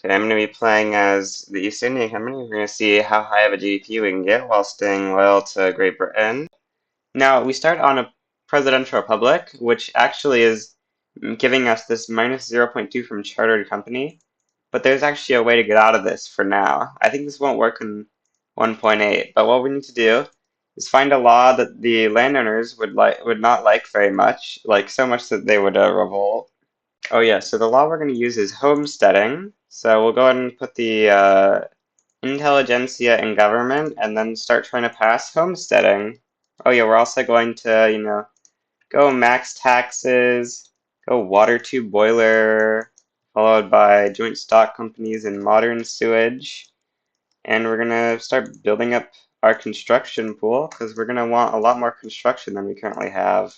Okay, I'm going to be playing as the East India Company. We're going to see how high of a GDP we can get while staying loyal to Great Britain. Now, we start on a presidential republic, which actually is giving us this minus 0.2 from chartered company, but there's actually a way to get out of this for now. I think this won't work in 1.8, but what we need to do is find a law that the landowners would not like very much, like so much that they would revolt. Oh yeah, so the law we're going to use is homesteading. So we'll go ahead and put the intelligentsia in government and then start trying to pass homesteading. Oh yeah, we're also going to, go max taxes, go water tube boiler, followed by joint stock companies and modern sewage. And we're going to start building up our construction pool because we're going to want a lot more construction than we currently have.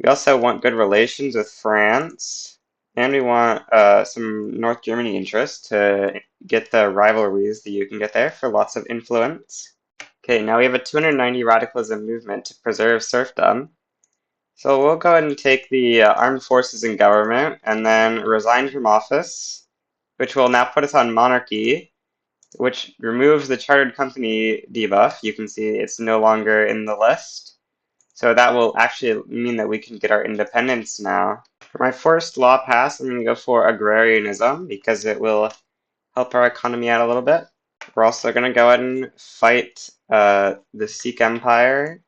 We also want good relations with France, and we want some North Germany interest to get the rivalries that you can get there for lots of influence. Okay, now we have a 290 radicalism movement to preserve serfdom. So we'll go ahead and take the armed forces in government and then resign from office, which will now put us on monarchy, which removes the chartered company debuff. You can see it's no longer in the list. So that will actually mean that we can get our independence now. For my first law pass, I'm going to go for agrarianism because it will help our economy out a little bit. We're also going to go ahead and fight the Sikh Empire,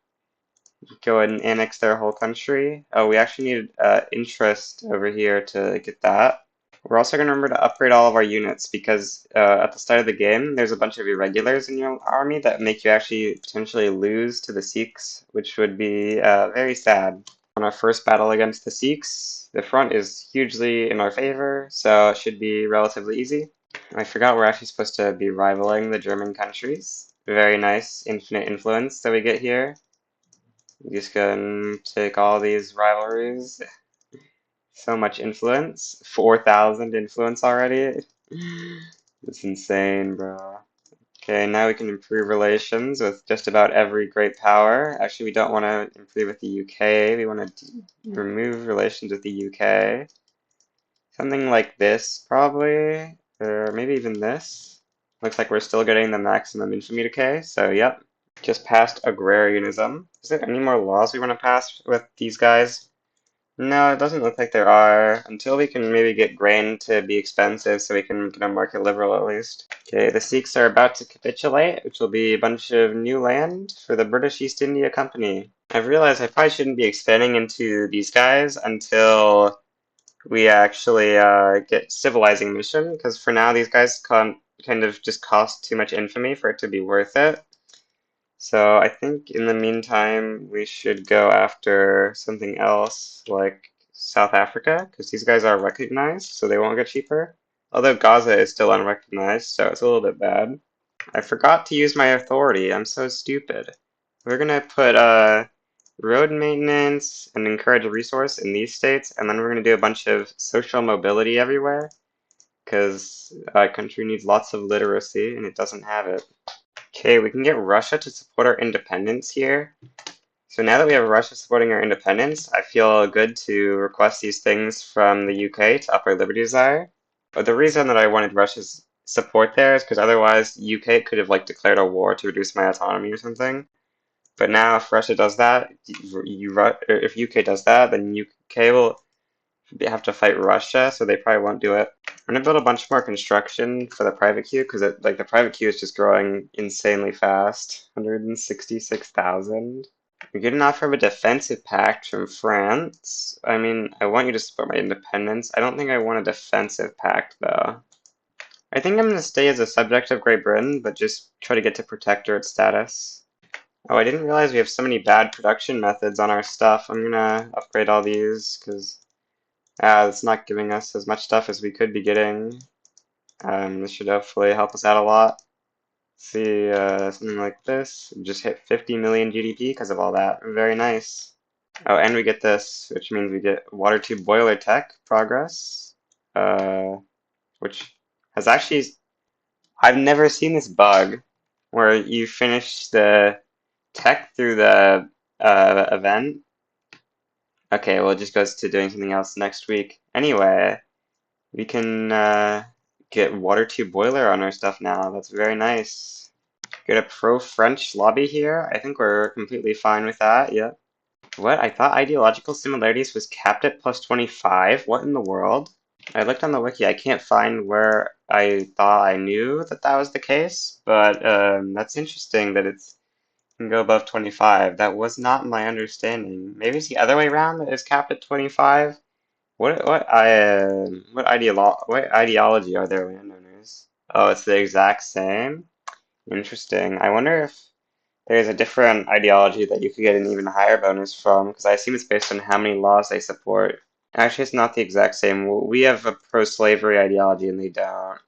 go ahead and annex their whole country. Oh, we actually need interest over here to get that. We're also going to remember to upgrade all of our units because at the start of the game, there's a bunch of irregulars in your army that make you actually potentially lose to the Sikhs, which would be very sad. On our first battle against the Sikhs, the front is hugely in our favor, so it should be relatively easy. I forgot we're actually supposed to be rivaling the German countries. Very nice infinite influence that we get here. We just go and take all these rivalries. So much influence. 4,000 influence already. It's insane, bro. Okay, now we can improve relations with just about every great power. Actually, we don't want to improve with the UK. We want to remove relations with the UK. Something like this, probably. Or maybe even this. Looks like we're still getting the maximum infamy decay, so yep. Just passed agrarianism. Is there any more laws we want to pass with these guys? No, it doesn't look like there are, until we can maybe get grain to be expensive so we can get a market liberal at least. Okay, the Sikhs are about to capitulate, which will be a bunch of new land for the British East India Company. I've realized I probably shouldn't be expanding into these guys until we actually get civilizing mission, because for now these guys kind of just cost too much infamy for it to be worth it. So I think in the meantime, we should go after something else like South Africa, because these guys are recognized, so they won't get cheaper. Although Gaza is still unrecognized, so it's a little bit bad. I forgot to use my authority. I'm so stupid. We're gonna put road maintenance and encourage resource in these states, and then we're gonna do a bunch of social mobility everywhere, because our country needs lots of literacy, and it doesn't have it. Okay, we can get Russia to support our independence here. So now that we have Russia supporting our independence, I feel good to request these things from the UK to up our liberty desire. But the reason that I wanted Russia's support there is because otherwise the UK could have like declared a war to reduce my autonomy or something. But now if Russia does that, if UK does that, then UK will have to fight Russia, so they probably won't do it. I'm gonna build a bunch more construction for the private queue because the private queue is just growing insanely fast. 166,000. We get an offer of a defensive pact from France. I mean, I want you to support my independence. I don't think I want a defensive pact though. I think I'm gonna stay as a subject of Great Britain, but just try to get to protectorate status. Oh, I didn't realize we have so many bad production methods on our stuff. I'm gonna upgrade all these because it's not giving us as much stuff as we could be getting. This should hopefully help us out a lot. See, something like this. Just hit 50 million GDP because of all that. Very nice. Oh, and we get this, which means we get water tube boiler tech progress. Which has actually... I've never seen this bug where you finish the tech through the event. Okay, well, it just goes to doing something else next week. Anyway, we can get water tube boiler on our stuff now. That's very nice. Get a pro-French lobby here. I think we're completely fine with that. Yep. What? I thought ideological similarities was capped at plus 25. What in the world? I looked on the wiki. I can't find where I thought I knew that that was the case, but that's interesting that it's can go above 25. That was not my understanding. Maybe it's the other way around that it's capped at 25. What ideology are their landowners? Oh, it's the exact same. Interesting. I wonder if there's a different ideology that you could get an even higher bonus from, because I assume it's based on how many laws they support. Actually, it's not the exact same. We have a pro-slavery ideology and they don't.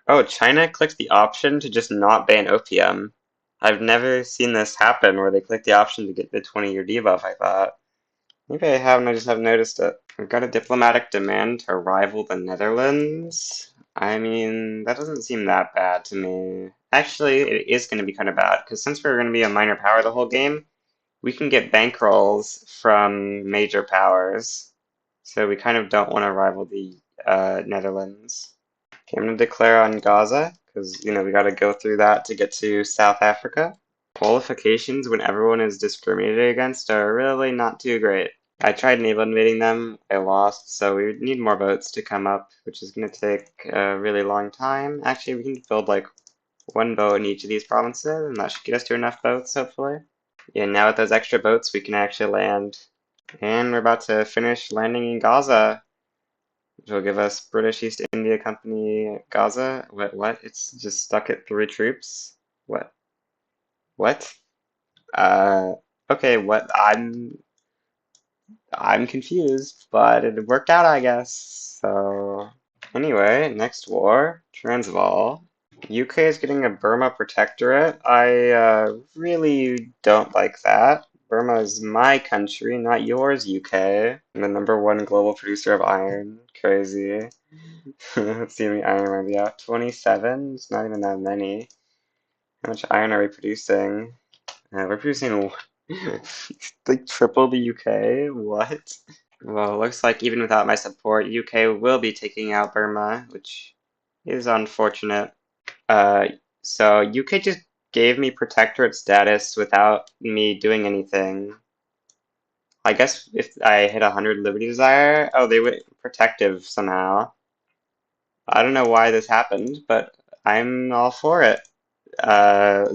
Oh, China clicked the option to just not ban opium. I've never seen this happen where they click the option to get the 20-year debuff, I thought. Maybe I haven't, I just haven't noticed it. We've got a diplomatic demand to rival the Netherlands. I mean, that doesn't seem that bad to me. Actually, it is going to be kind of bad, because since we're going to be a minor power the whole game, we can get bankrolls from major powers. So we kind of don't want to rival the Netherlands. Okay, I'm going to declare on Gaza, because, you know, we got to go through that to get to South Africa. Qualifications when everyone is discriminated against are really not too great. I tried naval invading them, I lost, so we need more boats to come up, which is going to take a really long time. Actually, we can build like one boat in each of these provinces, and that should get us to enough boats, hopefully. Yeah, now with those extra boats, we can actually land. And we're about to finish landing in Gaza, which will give us British East India Company Gaza. What? It's just stuck at 3 troops? What? What? Uh, okay, what? I'm confused, but it worked out, I guess. So, anyway, next war, Transvaal. UK is getting a Burma Protectorate. I really don't like that. Burma is my country, not yours, UK. I'm the #1 global producer of iron. Crazy. Let's see how many iron we have. 27? It's not even that many. How much iron are we producing? We're producing like triple the UK? What? Well, looks like even without my support, UK will be taking out Burma, which is unfortunate. Uh, so UK just gave me protectorate status without me doing anything. I guess if I hit 100 Liberty Desire, oh, they would protective somehow. I don't know why this happened, but I'm all for it. Uh,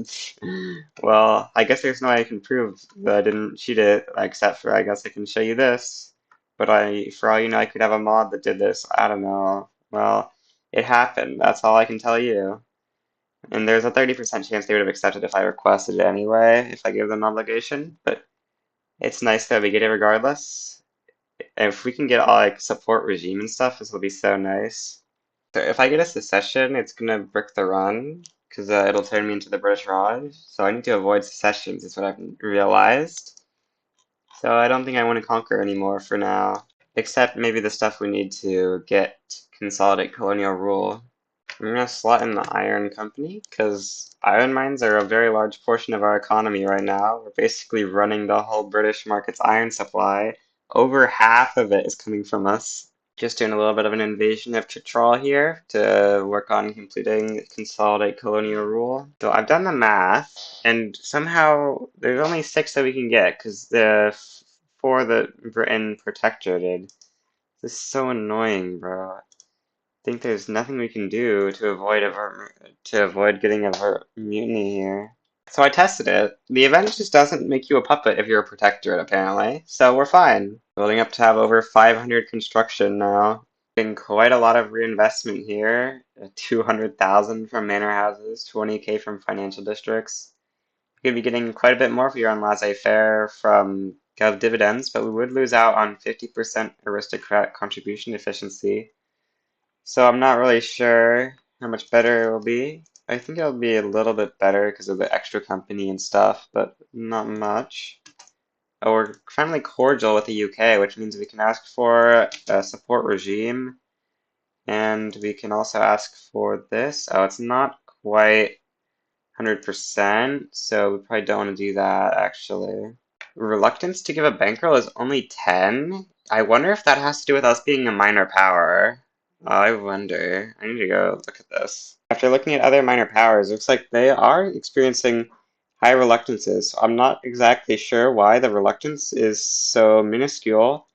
well, I guess there's no way I can prove that I didn't cheat it, except for I guess I can show you this. But for all you know, I could have a mod that did this. I don't know. Well, it happened. That's all I can tell you. And there's a 30% chance they would have accepted if I requested it anyway, if I gave them obligation. But it's nice that we get it regardless. And if we can get all like support regime and stuff, this will be so nice. So if I get a secession, it's gonna brick the run because it'll turn me into the British Raj. So I need to avoid secessions, is what I've realized. So I don't think I want to conquer anymore for now, except maybe the stuff we need to get consolidate colonial rule. I'm gonna slot in the iron company because iron mines are a very large portion of our economy right now. We're basically running the whole British market's iron supply. Over half of it is coming from us. Just doing a little bit of an invasion of Chitral here to work on completing consolidate colonial rule. So I've done the math, and somehow there's only 6 that we can get because the 4 that Britain protectorated. This is so annoying, bro. I think there's nothing we can do to avoid getting a mutiny here. So I tested it. The event just doesn't make you a puppet if you're a protectorate, apparently. So we're fine. Building up to have over 500 construction now. Been quite a lot of reinvestment here. 200,000 from manor houses, 20K from financial districts. We could be getting quite a bit more if you're on laissez-faire from gov dividends, but we would lose out on 50% aristocrat contribution efficiency. So I'm not really sure how much better it will be. I think it'll be a little bit better because of the extra company and stuff, but not much. Oh, we're finally cordial with the UK, which means we can ask for a support regime, and we can also ask for this. Oh, it's not quite 100%, so we probably don't want to do that, actually. Reluctance to give a bankroll is only 10? I wonder if that has to do with us being a minor power. I wonder. I need to go look at this. After looking at other minor powers, it looks like they are experiencing high reluctances. So I'm not exactly sure why the reluctance is so minuscule,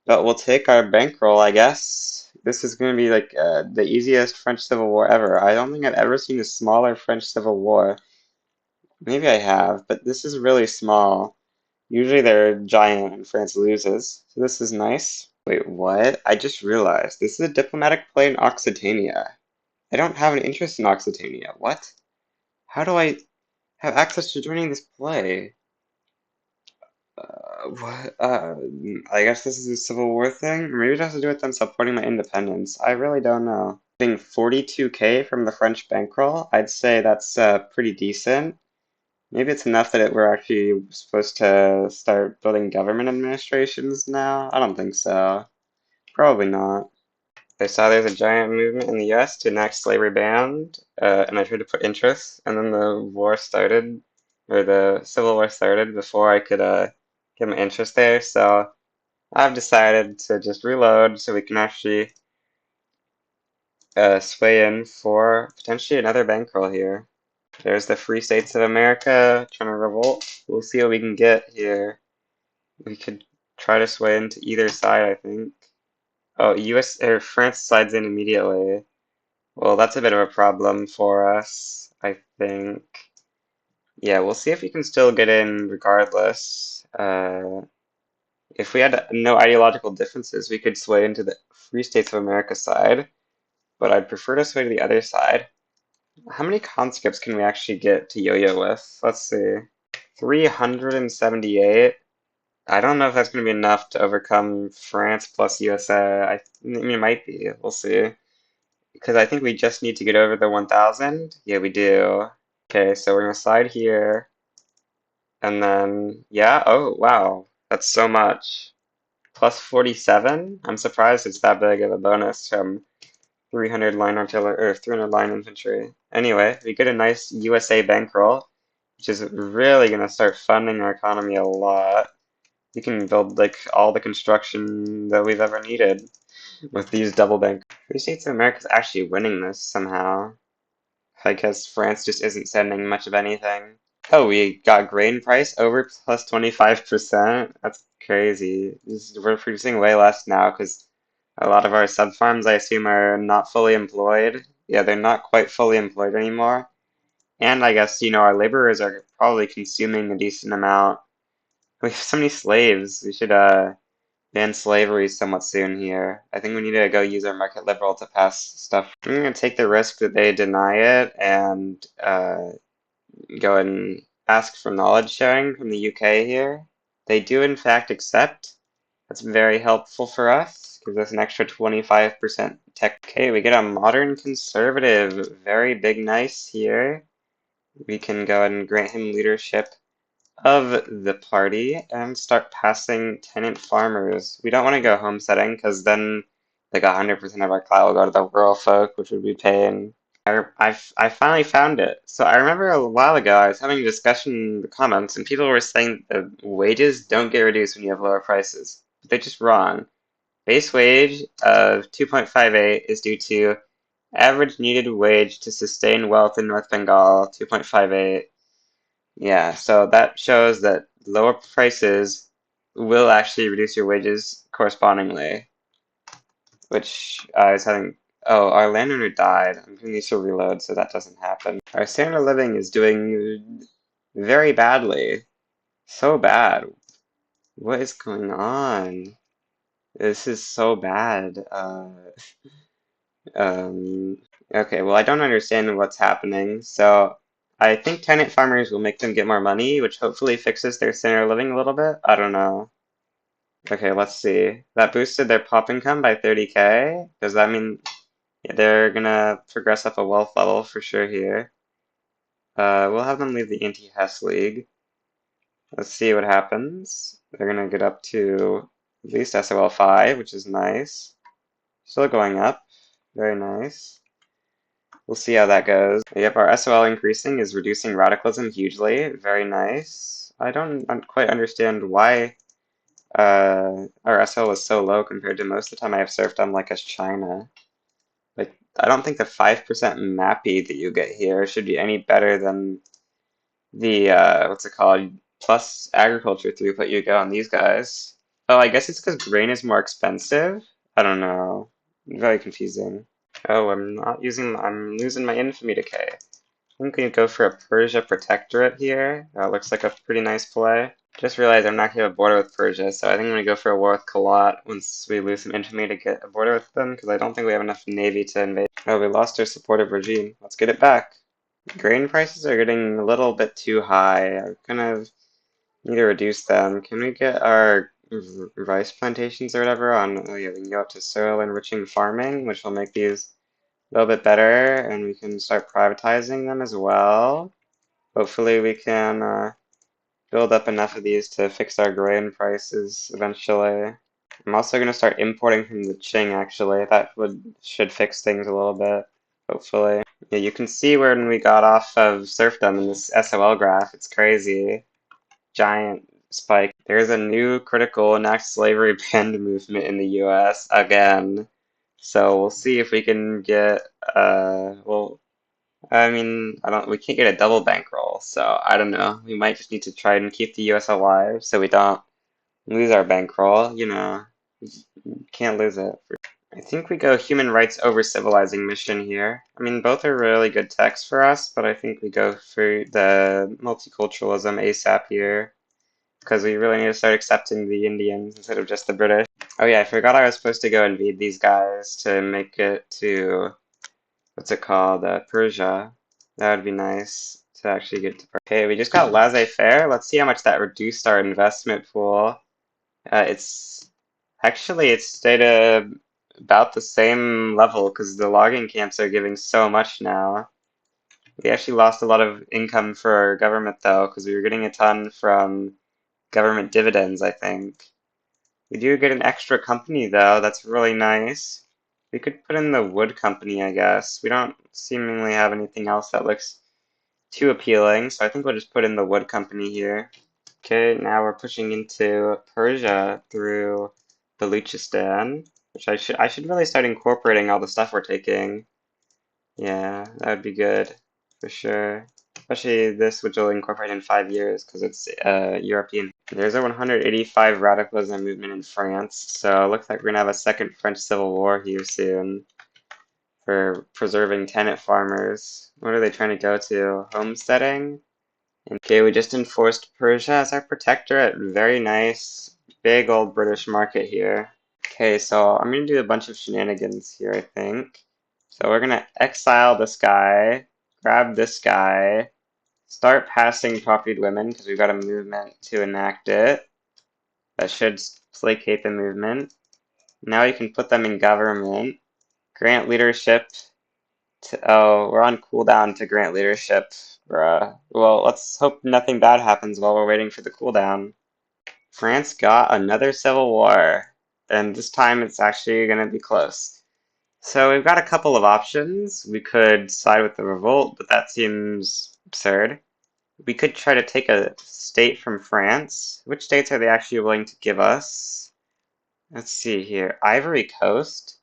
but we'll take our bankroll, I guess. This is going to be like the easiest French Civil War ever. I don't think I've ever seen a smaller French Civil War. Maybe I have, but this is really small. Usually they're giant and France loses, so this is nice. Wait, what? I just realized this is a diplomatic play in Occitania. I don't have an interest in Occitania. What? How do I have access to joining this play? What? I guess this is a Civil War thing? Or maybe it has to do with them supporting my independence. I really don't know. Getting 42K from the French bankroll, I'd say that's pretty decent. Maybe it's enough that we're actually supposed to start building government administrations now? I don't think so. Probably not. I saw there's a giant movement in the US to enact slavery ban, and I tried to put interest, and then the war started, or the Civil War started before I could get my interest there, so I've decided to just reload so we can actually sway in for potentially another bankroll here. There's the Free States of America trying to revolt. We'll see what we can get here. We could try to sway into either side, I think. Oh, US or France slides in immediately. Well, that's a bit of a problem for us, I think. Yeah, we'll see if we can still get in regardless. If we had no ideological differences, we could sway into the Free States of America side, but I'd prefer to sway to the other side. How many conscripts can we actually get to yo-yo with? Let's see. 378. I don't know if that's going to be enough to overcome France plus USA. I mean, it might be. We'll see. Because I think we just need to get over the 1,000. Yeah, we do. Okay, so we're going to slide here. And then, yeah, oh, wow. That's so much. Plus 47? I'm surprised it's that big of a bonus from 300 line artillery, or 300 line infantry. Anyway, we get a nice USA bankroll, which is really going to start funding our economy a lot. We can build like all the construction that we've ever needed with these double bank. Free States of America is actually winning this somehow. I guess France just isn't sending much of anything. Oh, we got grain price over plus 25%. That's crazy. We're producing way less now because a lot of our sub farms, I assume, are not fully employed. Yeah, they're not quite fully employed anymore. And I guess, our laborers are probably consuming a decent amount. We have so many slaves. We should ban slavery somewhat soon here. I think we need to go use our market liberal to pass stuff. I'm going to take the risk that they deny it and go and ask for knowledge sharing from the UK here. They do in fact accept. That's very helpful for us. Gives us an extra 25% tech. Okay, we get a modern conservative. Very big nice here. We can go and grant him leadership of the party and start passing tenant farmers. We don't want to go homesteading because then like 100% of our clout will go to the rural folk, which would be paying. I finally found it. So I remember a while ago I was having a discussion in the comments and people were saying that wages don't get reduced when you have lower prices. But they're just wrong. Base wage of 2.58 is due to average needed wage to sustain wealth in North Bengal, 2.58. Yeah, so that shows that lower prices will actually reduce your wages correspondingly, which I was having. Oh, our landowner died. I'm going to need to reload so that doesn't happen. Our standard of living is doing very badly. So bad. What is going on? This is so bad. Um, okay, well, I don't understand what's happening, so I think tenant farmers will make them get more money, which hopefully fixes their standard of living a little bit. I don't know. Okay, let's see. That boosted their pop income by 30K. Does that mean they're gonna progress up a wealth level for sure here? We'll have them leave the anti-Hess League. Let's see what happens. They're gonna get up to at least SOL 5, which is nice. Still going up. Very nice. We'll see how that goes. Yep, our SOL increasing is reducing radicalism hugely. Very nice. I don't quite understand why our SOL is so low compared to most of the time I have serfdom like as China. I don't think the 5% MAPI that you get here should be any better than the, what's it called, plus agriculture throughput you get on these guys. Oh, I guess it's because grain is more expensive? I don't know. Very confusing. Oh, I'm losing my infamy decay. I think we go for a Persia Protectorate here. Looks like a pretty nice play. Just realized I'm not going to have a border with Persia, so I think I'm going to go for a war with Kalat once we lose some infamy to get a border with them, because I don't think we have enough navy to invade. Oh, we lost our supportive regime. Let's get it back. Grain prices are getting a little bit too high. I kind of need to reduce them. Can we get our rice plantations or whatever on? Oh yeah, we can go up to soil enriching farming, which will make these a little bit better, and we can start privatizing them as well. Hopefully we can build up enough of these to fix our grain prices eventually. I'm also going to start importing from the Qing actually. That should fix things a little bit, hopefully. Yeah, you can see when we got off of serfdom in this SOL graph. It's crazy. Giant spike. There's a new critical enact slavery banned movement in the US again. So we'll see if we can get well, I mean, we can't get a double bankroll, so I don't know. We might just need to try and keep the US alive so we don't lose our bankroll, you know. Can't lose it. I think we go human rights over civilizing mission here. I mean, both are really good texts for us, but I think we go for the multiculturalism ASAP here because we really need to start accepting the Indians instead of just the British. Oh yeah, I forgot I was supposed to go invade these guys to make it to, what's it called, Persia. That would be nice to actually get to. Okay, we just got laissez-faire. Let's see how much that reduced our investment pool. It's stayed about the same level because the logging camps are giving so much now. We actually lost a lot of income for our government though because we were getting a ton from government dividends, I think. We do get an extra company though, that's really nice. We could put in the wood company, I guess. We don't seemingly have anything else that looks too appealing, so I think we'll just put in the wood company here. Okay, now we're pushing into Persia through Baluchistan, which I should really start incorporating all the stuff we're taking. Yeah, that would be good for sure. Especially this, which will incorporate in 5 years because it's European. There's a 185 radicalism movement in France, so it looks like we're gonna have a second French Civil War here soon for preserving tenant farmers. What are they trying to go to? Homesteading? Okay, we just enforced Persia as our protectorate. Very nice. Big old British market here. Okay, so I'm gonna do a bunch of shenanigans here, I think. So we're gonna exile this guy, grab this guy, start passing propertied women because we've got a movement to enact it. That should placate the movement. Now you can put them in government. Grant leadership oh, we're on cooldown to grant leadership, bruh. Well, let's hope nothing bad happens while we're waiting for the cooldown. France got another civil war, and this time it's actually gonna be close. So we've got a couple of options. We could side with the revolt, but that seems absurd. We could try to take a state from France. Which states are they actually willing to give us? Let's see here. Ivory Coast.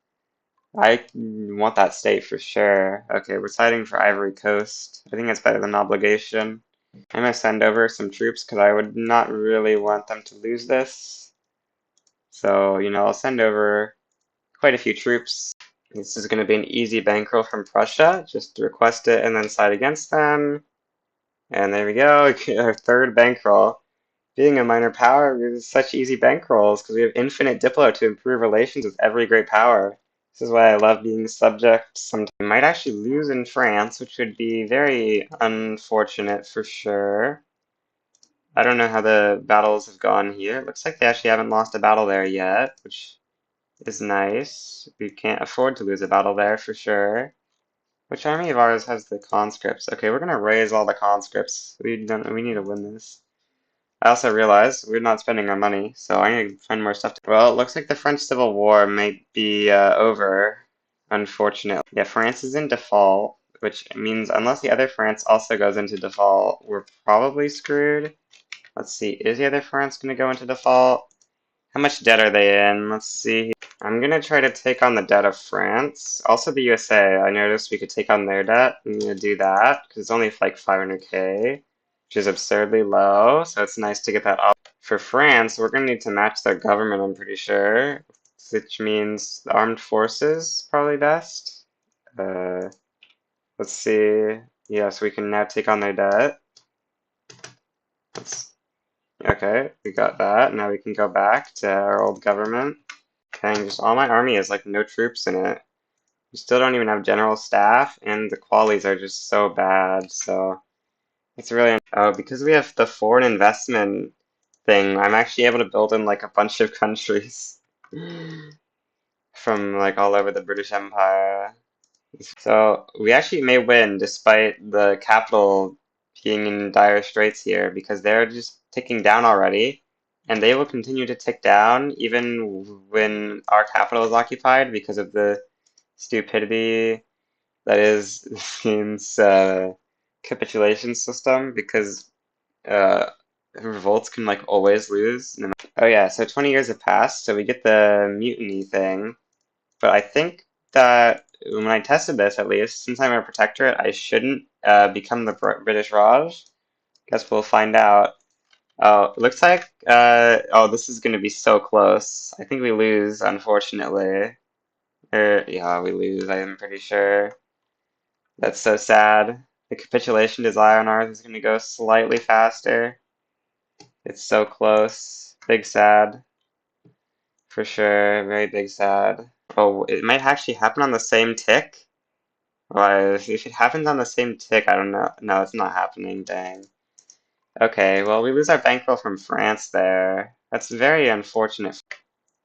I want that state for sure. Okay, we're siding for Ivory Coast. I think that's better than obligation. I'm gonna send over some troops because I would not really want them to lose this. So, I'll send over quite a few troops. This is gonna be an easy bankroll from Prussia. Just request it and then side against them. And there we go, our third bankroll. Being a minor power is such easy bankrolls because we have infinite diplo to improve relations with every great power. This is why I love being subject. Sometimes we might actually lose in France, which would be very unfortunate for sure. I don't know how the battles have gone here. It looks like they actually haven't lost a battle there yet, which is nice. We can't afford to lose a battle there for sure. Which army of ours has the conscripts? Okay, we're gonna raise all the conscripts. We need to win this. I also realized we're not spending our money, so I need to find more stuff. Well, it looks like the French Civil War might be over, unfortunately. Yeah, France is in default, which means unless the other France also goes into default, we're probably screwed. Let's see, is the other France going to go into default? How much debt are they in? Let's see. I'm gonna try to take on the debt of France. Also the USA. I noticed we could take on their debt. I'm gonna do that because it's only like 500k, which is absurdly low. So it's nice to get that up. For France, we're gonna need to match their government, I'm pretty sure, which means the armed forces probably best. Let's see. Yes, we can now take on their debt. Let's, okay, we got that. Now we can go back to our old government. Okay, and just all my army has like no troops in it. We still don't even have general staff, and the qualities are just so bad. So it's really because we have the foreign investment thing. I'm actually able to build in like a bunch of countries from like all over the British Empire. So we actually may win despite the capital being in dire straits here because they're just ticking down already, and they will continue to tick down even when our capital is occupied because of the stupidity that is this game's capitulation system because revolts can like always lose. Oh yeah, so 20 years have passed, so we get the mutiny thing. But I think that when I tested this, at least, since I'm a protectorate, I shouldn't become the British Raj. Guess we'll find out. Oh, it looks like, oh, this is going to be so close. I think we lose, unfortunately. Yeah, we lose, I am pretty sure. That's so sad. The capitulation desire on ours is going to go slightly faster. It's so close. Big sad. For sure. Very big sad. Oh, it might actually happen on the same tick. Well, if it happens on the same tick, I don't know. No, it's not happening. Dang. Okay, well, we lose our bankroll from France there. That's very unfortunate.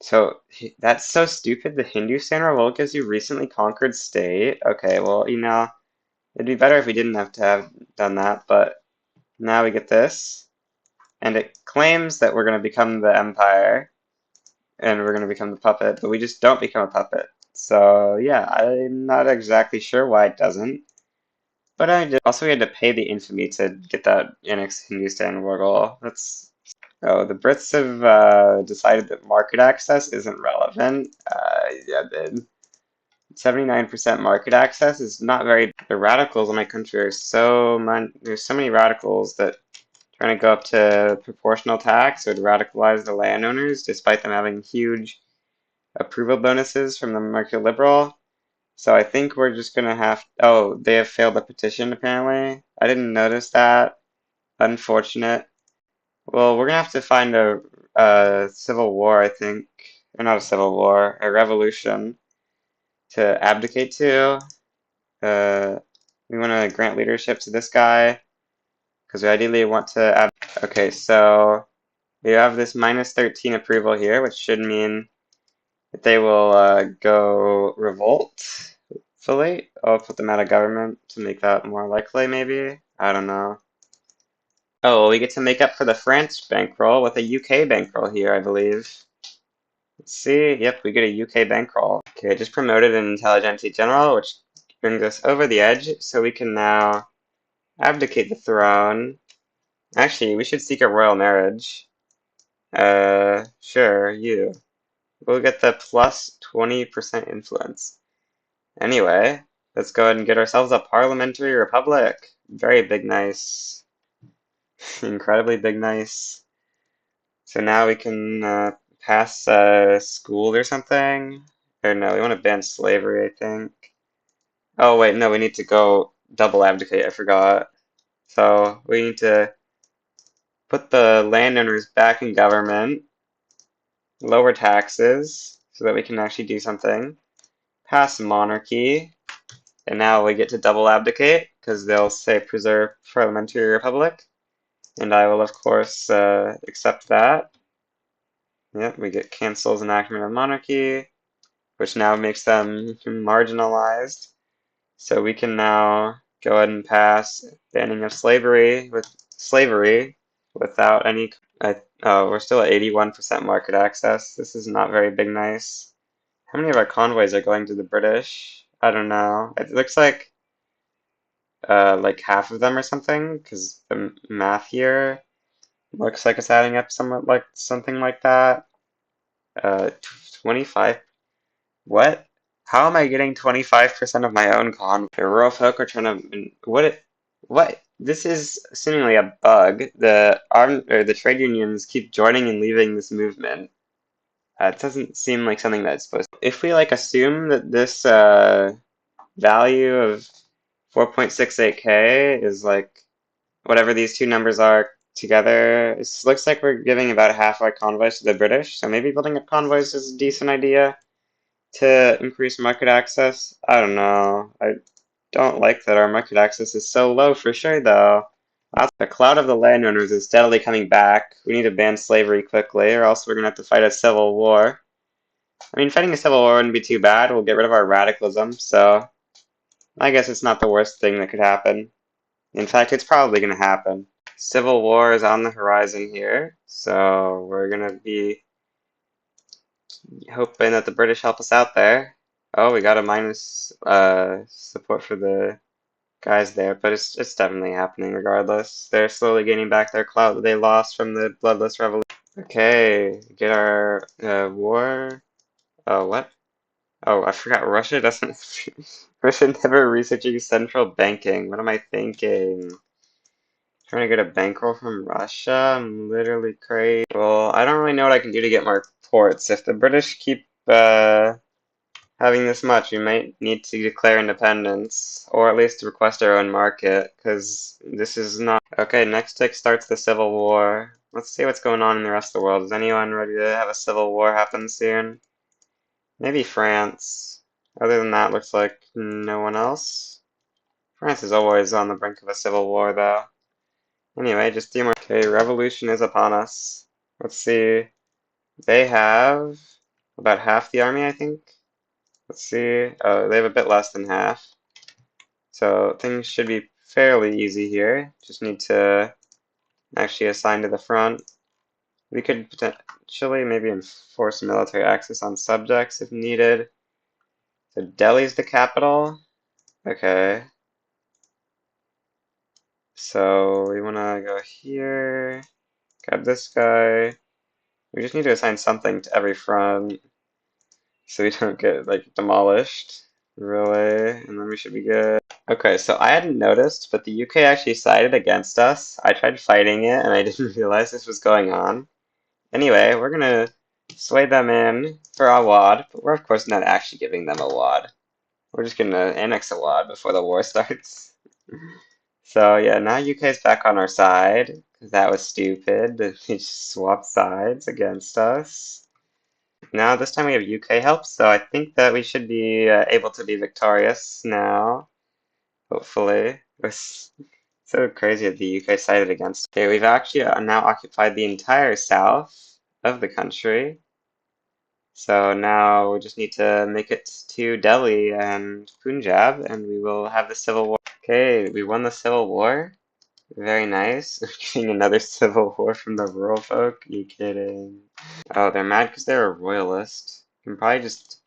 So, that's so stupid. The Hindustan revolt gives you recently conquered state. Okay, well, it'd be better if we didn't have to have done that, but now we get this. And it claims that we're going to become the empire, and we're going to become the puppet, but we just don't become a puppet. So, yeah, I'm not exactly sure why it doesn't. But I did. Also, we had to pay the infamy to get that annex Hindustan war goal. That's. Oh, the Brits have decided that market access isn't relevant. Yeah, 79% market access is not very. The radicals in my country are so there's so many radicals that trying to go up to proportional tax would radicalize the landowners, despite them having huge approval bonuses from the market liberal. So I think we're just gonna have. Oh, they have failed the petition apparently. I didn't notice that. Unfortunate. Well, we're gonna have to find a civil war, I think, or not a civil war, a revolution to abdicate to. Uh, we want to grant leadership to this guy because we ideally want to. Okay, so we have this -13 approval here, which should mean that they will go revolt. Fully. I'll put them out of government to make that more likely, maybe. I don't know. Oh, well, we get to make up for the French bankroll with a UK bankroll here, I believe. Let's see. Yep, we get a UK bankroll. Okay, I just promoted an Intelligentsia General, which brings us over the edge, so we can now abdicate the throne. Actually, we should seek a royal marriage. Sure, you. We'll get the plus 20% influence. Anyway, let's go ahead and get ourselves a parliamentary republic. Very big nice. Incredibly big nice. So now we can pass school or something. Or no, we want to ban slavery, I think. Oh wait, no, we need to go double abdicate, I forgot. So we need to put the landowners back in government, lower taxes, so that we can actually do something. Pass monarchy. And now we get to double abdicate, because they'll say preserve parliamentary republic. And I will, of course, accept that. Yep, we get cancels enactment of monarchy, which now makes them marginalized. So we can now go ahead and pass banning of slavery without any. Oh, we're still at 81% market access. This is not very big nice. How many of our convoys are going to the British? I don't know. It looks like half of them or something, because the math here looks like it's adding up somewhat like something like that. Uh, 25. What? How am I getting 25% of my own con? The rural folk are trying to. What? This is seemingly a bug. The trade unions keep joining and leaving this movement. It doesn't seem like something that's supposed to. If we like assume that this value of 4.68K is like whatever these two numbers are together, it looks like we're giving about half our convoys to the British. So maybe building up convoys is a decent idea to increase market access. I don't know. I don't like that our market access is so low for sure, though. The cloud of the landowners is steadily coming back. We need to ban slavery quickly, or else we're going to have to fight a civil war. I mean, fighting a civil war wouldn't be too bad. We'll get rid of our radicalism, so I guess it's not the worst thing that could happen. In fact, it's probably going to happen. Civil war is on the horizon here, so we're going to be hoping that the British help us out there. Oh, we got a minus support for the guys there, but it's definitely happening regardless. They're slowly gaining back their clout that they lost from the bloodless revolution. Okay, get our war. Oh, what? Oh, I forgot Russia doesn't. Russia never researching central banking. What am I thinking? Trying to get a bankroll from Russia? I'm literally crazy. Well, I don't really know what I can do to get more ports. If the British keep having this much, we might need to declare independence, or at least request our own market, because this is not... Okay, next tick starts the Civil War. Let's see what's going on in the rest of the world. Is anyone ready to have a civil war happen soon? Maybe France. Other than that, looks like no one else. France is always on the brink of a civil war, though. Anyway, just do more. Okay, revolution is upon us. Let's see. They have about half the army, I think. Let's see. Oh, they have a bit less than half. So things should be fairly easy here. Just need to actually assign to the front. We could potentially maybe enforce military access on subjects if needed. So Delhi's the capital. Okay. So we want to go here. Grab this guy. We just need to assign something to every front so we don't get like demolished, really, and then we should be good. Okay, so I hadn't noticed, but the UK actually sided against us. I tried fighting it and I didn't realize this was going on. Anyway, we're gonna sway them in for a wad, but we're of course not actually giving them a wad. We're just gonna annex a wad before the war starts. So yeah, now UK's back on our side, because that was stupid. They just swapped sides against us. Now this time we have UK help, so I think that we should be able to be victorious now, hopefully. It was so crazy that the UK sided against. Okay, we've actually now occupied the entire south of the country. So now we just need to make it to Delhi and Punjab, and we will have the civil war. Okay, we won the civil war. Very nice. Getting another civil war from the rural folk? You kidding? Oh, they're mad because they're a royalist. You can probably just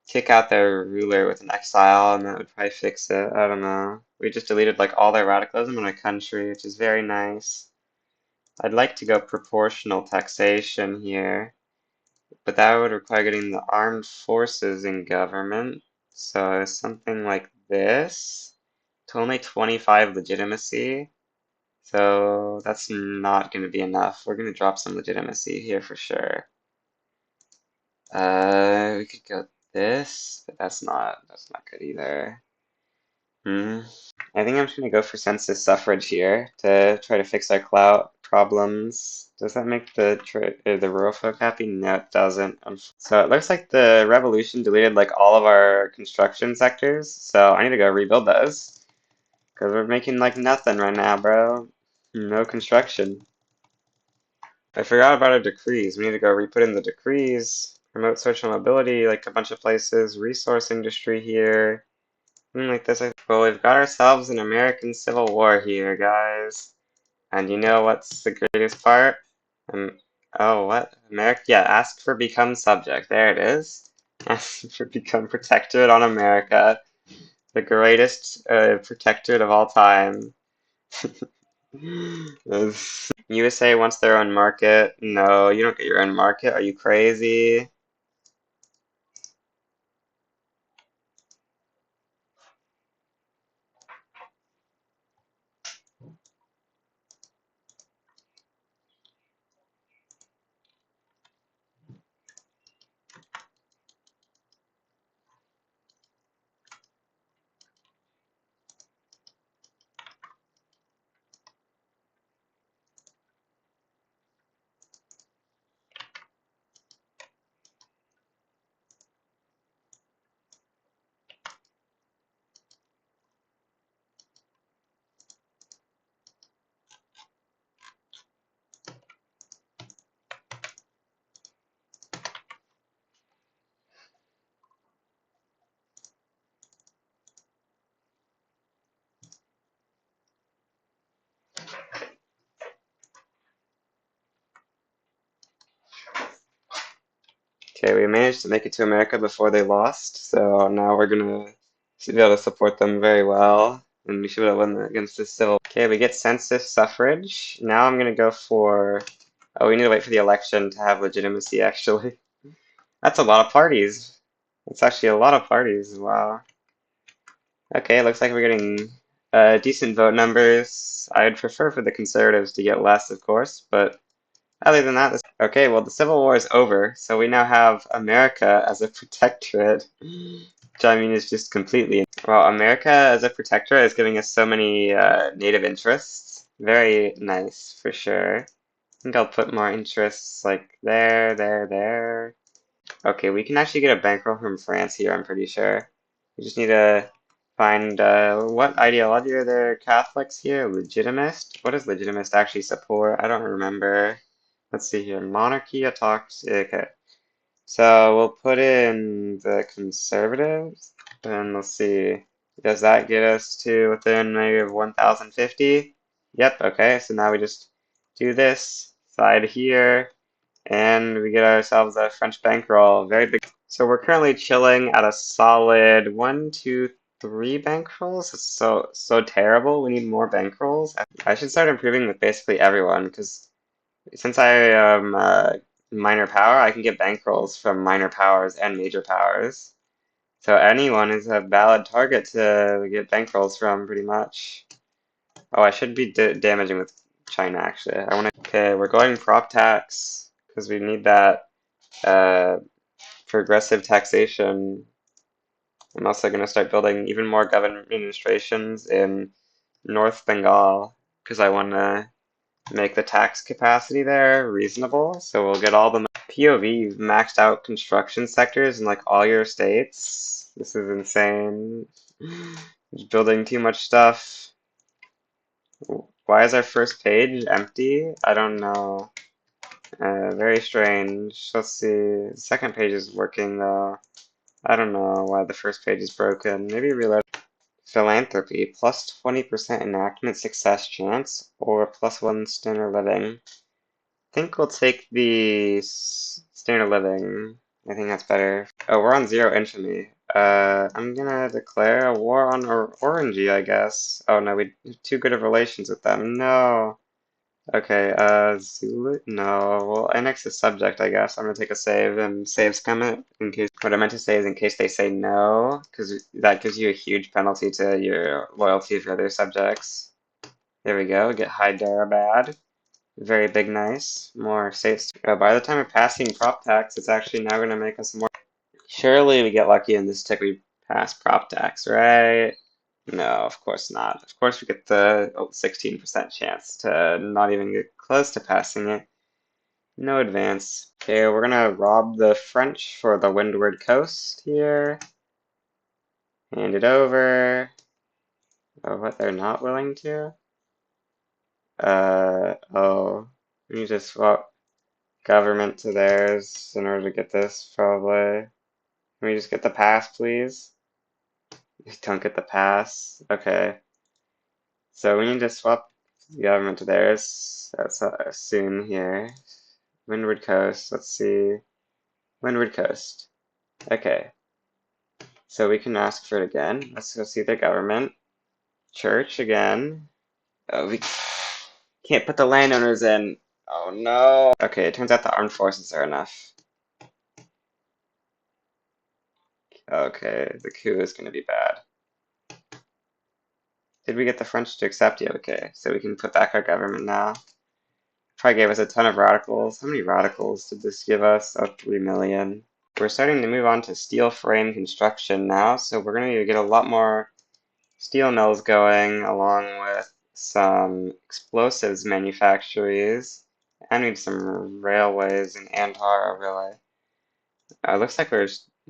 kick out their ruler with an exile, and that would probably fix it. I don't know. We just deleted like all their radicalism in our country, which is very nice. I'd like to go proportional taxation here, but that would require getting the armed forces in government. So something like this. To only 25 legitimacy. So that's not going to be enough. We're going to drop some legitimacy here for sure. We could go this, but that's not good either. I think I'm just gonna go for census suffrage here to try to fix our clout problems. Does that make the rural folk happy? No, it doesn't. So it looks like the revolution deleted like all of our construction sectors, so I need to go rebuild those. Because we're making like nothing right now, bro. No construction. I forgot about our decrees. We need to go re-put in the decrees. Promote social mobility, like a bunch of places. Resource industry here. Like this. Well, we've got ourselves an American Civil War here, guys. And you know what's the greatest part? Oh, what? America? Yeah, ask for become subject. There it is. Ask for become protectorate on America. The greatest protectorate of all time. USA wants their own market. No, you don't get your own market. Are you crazy? Okay, we managed to make it to America before they lost, so now we're gonna should be able to support them very well, and we should be able to win against the civil. Okay, we get census suffrage. Now I'm gonna go for. Oh, we need to wait for the election to have legitimacy, actually. That's a lot of parties. That's actually a lot of parties. Wow. Okay, looks like we're getting decent vote numbers. I'd prefer for the conservatives to get less, of course, but other than that, okay, well, the Civil War is over, so we now have America as a protectorate, which I mean is just completely. Well, America as a protectorate is giving us so many native interests. Very nice, for sure. I think I'll put more interests like there, there, there. Okay, we can actually get a bankroll from France here, I'm pretty sure. We just need to find what ideology are there Catholics here? Legitimist? What does legitimist actually support? I don't remember. Let's see here. Monarchy, autocracy. Okay. So we'll put in the conservatives and let's see. Does that get us to within maybe of 1050? Yep, okay. So now we just do this side here. And we get ourselves a French bankroll. Very big. So we're currently chilling at a solid 1, 2, 3 bankrolls. It's so terrible. We need more bankrolls. I should start improving with basically everyone because since I am minor power, I can get bankrolls from minor powers and major powers. So anyone is a valid target to get bankrolls from, pretty much. Oh, I should be damaging with China, actually. I want to. Okay, we're going prop tax because we need that progressive taxation. I'm also going to start building even more government administrations in North Bengal because I want to make the tax capacity there reasonable. So we'll get all the POV. You've maxed out construction sectors in like all your states. This is insane. Just building too much stuff. Why is our first page empty? I don't know. Very strange. Let's see. The second page is working though. I don't know why the first page is broken. Maybe reload. Philanthropy, plus 20% enactment success chance, or plus 1 standard living. I think we'll take the standard living. I think that's better. Oh, we're on 0 infamy. I'm gonna declare a war on Orangey, I guess. Oh no, we have too good of relations with them. No. Okay, Zulu? No, we'll annex the subject, I guess. I'm gonna take a save and save scum it in case. What I meant to say is in case they say no, because that gives you a huge penalty to your loyalty for other subjects. There we go, get Hyderabad. Very big, nice. More states. By the time of passing prop tax, it's actually now gonna make us more. Surely we get lucky in this tick we pass prop tax, right? No, of course not. Of course we get the 16% chance to not even get close to passing it. No advance. Okay, we're gonna rob the French for the windward coast here. Hand it over. Oh, what, they're not willing to? Oh. We need to swap government to theirs in order to get this, probably. Can we just get the pass, please? Don't get the pass. Okay. So we need to swap the government to theirs. That's soon here. Windward Coast. Let's see. Windward Coast. Okay. So we can ask for it again. Let's go see the government. Church again. Oh, Can't put the landowners in. Oh no. Okay, it turns out the armed forces are enough. Okay, the coup is gonna be bad. Did we get the French to accept you? Okay, so we can put back our government now. Probably gave us a ton of radicals. How many radicals did this give us? Oh, 3 million. We're starting to move on to steel frame construction now, so we're going to get a lot more steel mills going, along with some explosives manufactories, and we need some railways in Antara, really. Looks like our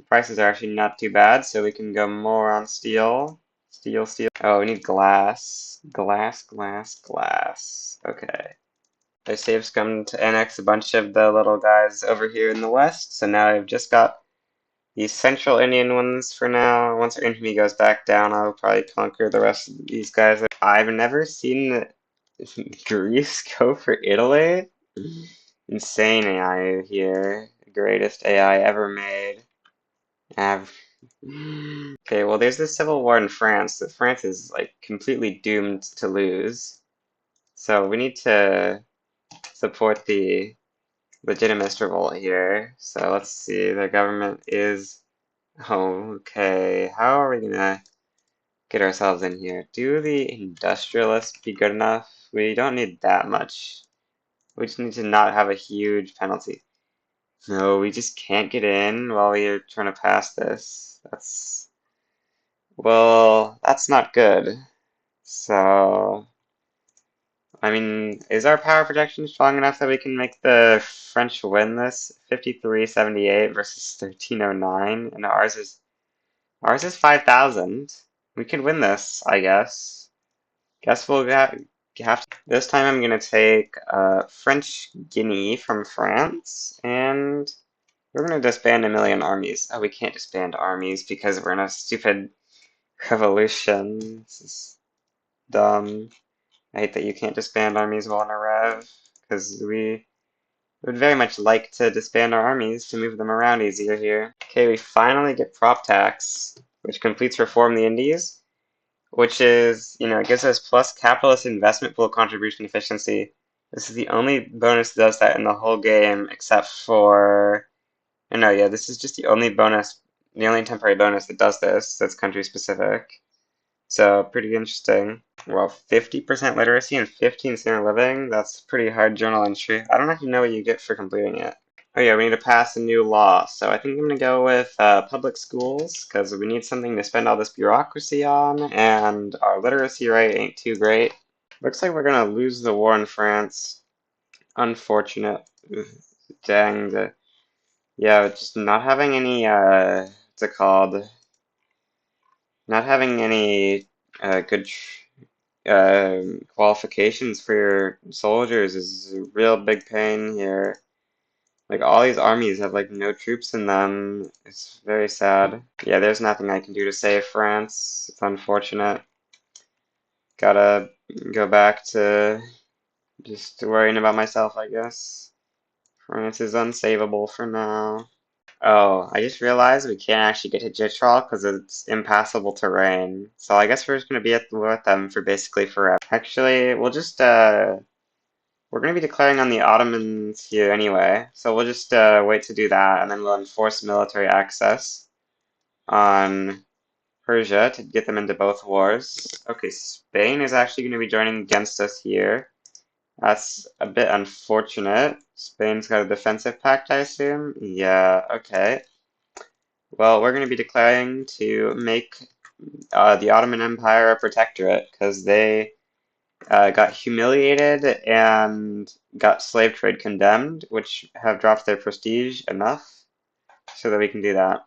prices are actually not too bad, so we can go more on steel. Steel. Oh, we need glass. Glass. Okay. The safe's come to annex a bunch of the little guys over here in the west, so now I've just got these central Indian ones for now. Once our infantry goes back down, I'll probably conquer the rest of these guys. I've never seen Greece go for Italy. Insane AI here. Greatest AI ever made. Okay, well there's this civil war in France that France is like completely doomed to lose. So we need to support the legitimist revolt here. So let's see, the government is... Oh, okay. How are we gonna get ourselves in here? Do the industrialists be good enough? We don't need that much. We just need to not have a huge penalty. No, we just can't get in while we are trying to pass this. Well, that's not good. So, I mean, is our power projection strong enough that we can make the French win this? 5378 versus 1309, and ours is 5,000. We could win this, I guess. Guess we'll have to. This time I'm gonna take French Guinea from France, and we're gonna disband a million armies. Oh, we can't disband armies because we're in a stupid revolution. This is dumb. I hate that you can't disband armies while in a rev, because we would very much like to disband our armies to move them around easier here. Okay, we finally get prop tax, which completes reform the Indies, which is, it gives us plus capitalist investment pool contribution efficiency. This is the only bonus that does that in the whole game, except for, no, yeah, this is just the only bonus, the only temporary bonus that does this, that's country specific. So pretty interesting. Well, 50% literacy and 15 standard living, that's pretty hard journal entry. I don't actually know what you get for completing it. Oh yeah, we need to pass a new law. So I think I'm gonna go with public schools, because we need something to spend all this bureaucracy on, and our literacy rate ain't too great. Looks like we're gonna lose the war in France. Unfortunate. Dang. Yeah, just not having any, what's it called? Not having any good qualifications for your soldiers is a real big pain here. Like, all these armies have, like, no troops in them. It's very sad. Yeah, there's nothing I can do to save France. It's unfortunate. Gotta go back to just worrying about myself, I guess. France is unsavable for now. Oh, I just realized we can't actually get to Jitral because it's impassable terrain. So I guess we're just gonna be at war with them for basically forever. Actually, we'll just we're going to be declaring on the Ottomans here anyway, so we'll just wait to do that, and then we'll enforce military access on Persia to get them into both wars. Okay, Spain is actually going to be joining against us here. That's a bit unfortunate. Spain's got a defensive pact, I assume? Yeah, okay. Well, we're going to be declaring to make the Ottoman Empire a protectorate, because they got humiliated and got slave trade condemned, which have dropped their prestige enough so that we can do that.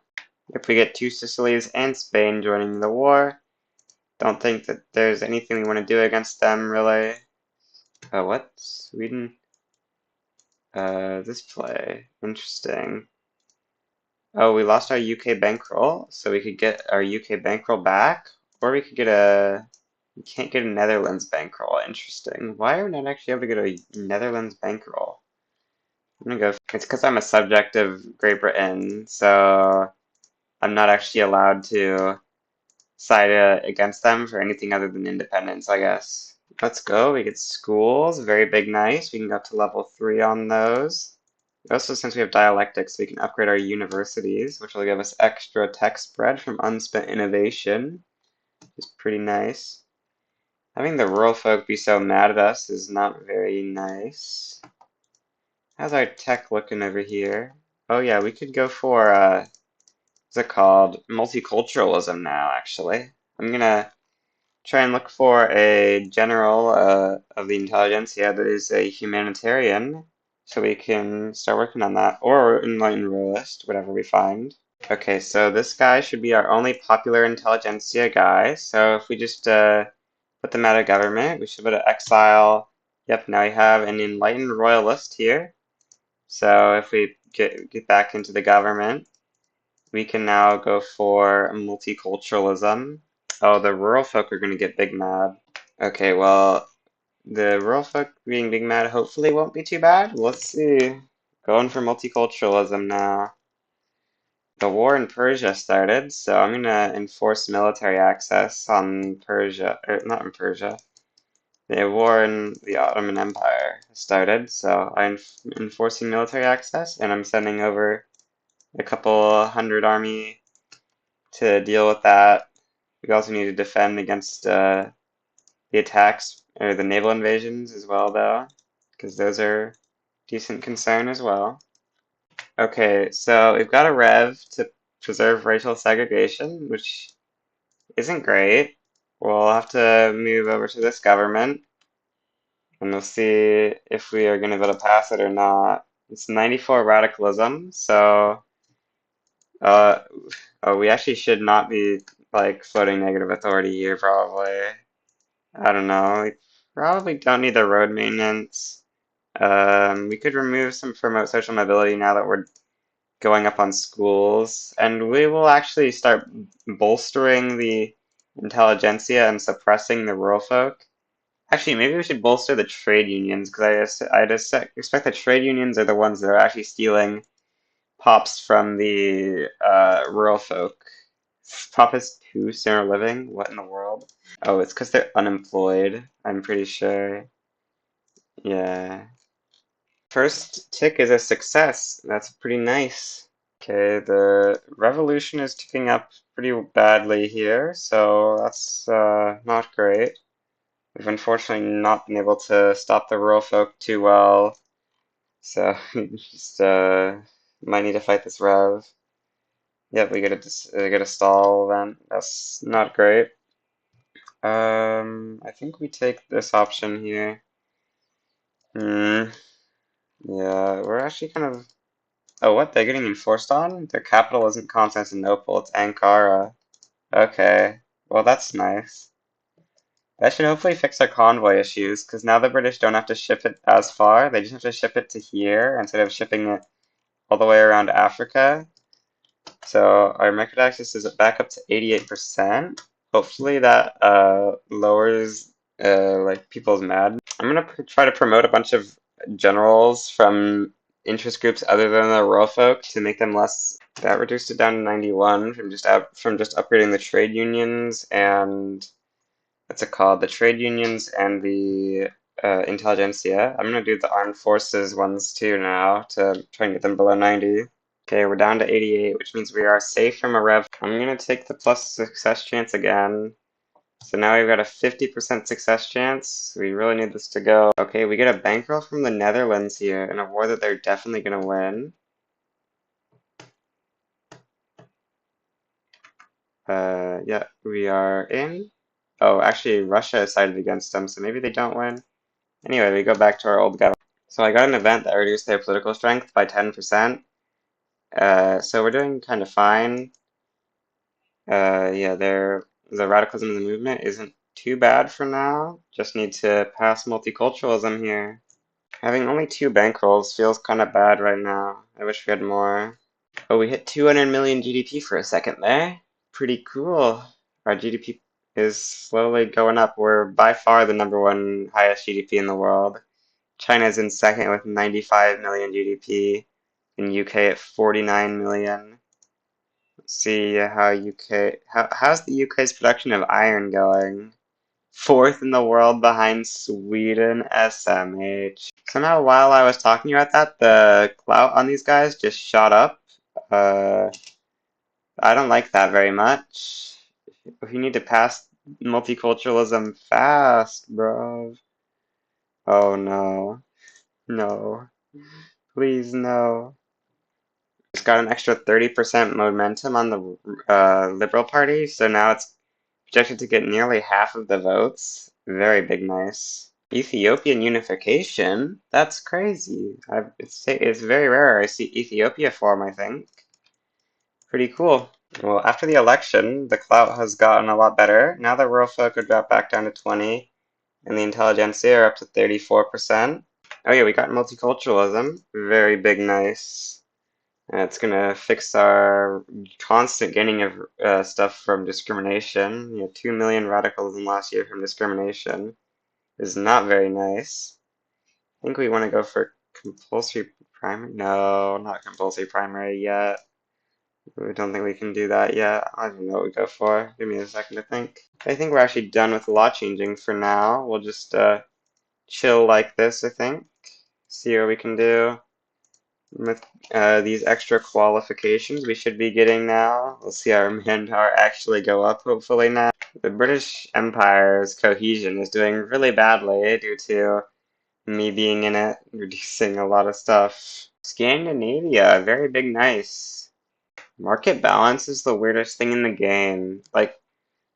If we get two Sicilies and Spain joining the war, don't think that there's anything we want to do against them, really. What? Sweden? This play. Interesting. Oh, we lost our UK bankroll, so we could get our UK bankroll back, or we could get a... You can't get a Netherlands bankroll. Interesting. Why are we not actually able to get a Netherlands bankroll? I'm gonna go. It's because I'm a subject of Great Britain, so I'm not actually allowed to side against them for anything other than independence, I guess. Let's go. We get schools. Very big, nice. We can go up to level 3 on those. Also, since we have dialectics, we can upgrade our universities, which will give us extra tech spread from unspent innovation, which is pretty nice. Having the rural folk be so mad at us is not very nice. How's our tech looking over here? Oh yeah, we could go for, what's it called? Multiculturalism now, actually. I'm gonna try and look for a general of the intelligentsia that is a humanitarian, so we can start working on that, or enlightened royalist, whatever we find. Okay, so this guy should be our only popular intelligentsia guy, so if we just put them out of government, we should be able to exile. Yep, now we have an enlightened royalist here. So if we get back into the government, we can now go for multiculturalism. Oh, the rural folk are going to get big mad. Okay, well, the rural folk being big mad hopefully won't be too bad. Let's see. Going for multiculturalism now. The war in Persia started, so I'm going to enforce military access on Persia, or not in Persia. The war in the Ottoman Empire started, so I'm enforcing military access, and I'm sending over a couple hundred army to deal with that. We also need to defend against the attacks or the naval invasions as well, though, because those are decent concern as well. Okay, so we've got a rev to preserve racial segregation, which isn't great. We'll have to move over to this government, and we'll see if we are going to be able to pass it or not. It's 94 radicalism, so uh, oh, we actually should not be like floating negative authority here, probably. I don't know. We probably don't need the road maintenance. We could remove some promote social mobility now that we're going up on schools, and we will actually start bolstering the intelligentsia and suppressing the rural folk. Actually, maybe we should bolster the trade unions because I just expect that trade unions are the ones that are actually stealing pops from the rural folk. Pop is too standard living? What in the world? Oh, it's because they're unemployed, I'm pretty sure. Yeah. First tick is a success. That's pretty nice. Okay, the revolution is ticking up pretty badly here, so that's not great. We've unfortunately not been able to stop the rural folk too well, so just might need to fight this rev. Yep, we get a stall event. That's not great. I think we take this option here. Hmm. Yeah, we're actually kind of. Oh, what? They're getting enforced on? Their capital isn't Constantinople, it's Ankara. Okay. Well, that's nice. That should hopefully fix our convoy issues, because now the British don't have to ship it as far. They just have to ship it to here instead of shipping it all the way around Africa. So our market access is back up to 88%. Hopefully that lowers like people's mad. I'm gonna try to promote a bunch of generals from interest groups other than the rural folk to make them less. That reduced it down to 91 from just upgrading the trade unions and what's it called? The trade unions and the intelligentsia. I'm gonna do the armed forces ones too now to try and get them below 90. Okay, we're down to 88, which means we are safe from a rev. I'm gonna take the plus success chance again. So now we've got a 50% success chance. We really need this to go. Okay, we get a bankroll from the Netherlands here in a war that they're definitely gonna win. Yeah, we are in. Oh, actually, Russia sided against them, so maybe they don't win. Anyway, we go back to our old government. So I got an event that reduced their political strength by 10%. So we're doing kind of fine. Yeah, the radicalism of the movement isn't too bad for now. Just need to pass multiculturalism here. Having only 2 bankrolls feels kind of bad right now. I wish we had more. Oh, we hit 200 million GDP for a second there. Pretty cool. Our GDP is slowly going up. We're by far the #1 highest GDP in the world. China's in second with 95 million GDP. In UK at 49 million. Let's see how how's the UK's production of iron going? Fourth in the world behind Sweden, SMH. Somehow, while I was talking about that, the clout on these guys just shot up. Uh, I don't like that very much. We need to pass multiculturalism fast, bro. Oh no. No. Please, no. It's got an extra 30% momentum on the Liberal Party, so now it's projected to get nearly half of the votes. Very big nice. Ethiopian unification? That's crazy. It's very rare I see Ethiopia form, I think. Pretty cool. Well, after the election, the clout has gotten a lot better. Now the rural folk are dropped back down to 20, and the intelligentsia are up to 34%. Oh yeah, we got multiculturalism. Very big nice. And it's gonna fix our constant gaining of stuff from discrimination. 2 million radicalism last year from discrimination is not very nice. I think we want to go for compulsory primary. No, not compulsory primary yet. We don't think we can do that yet. I don't know what we go for. Give me a second to think. I think we're actually done with the law changing for now. We'll just chill like this, I think. See what we can do with these extra qualifications we should be getting now. We'll see our manpower actually go up, hopefully now. The British Empire's cohesion is doing really badly due to me being in it, reducing a lot of stuff. Scandinavia, very big nice. Market balance is the weirdest thing in the game. Like,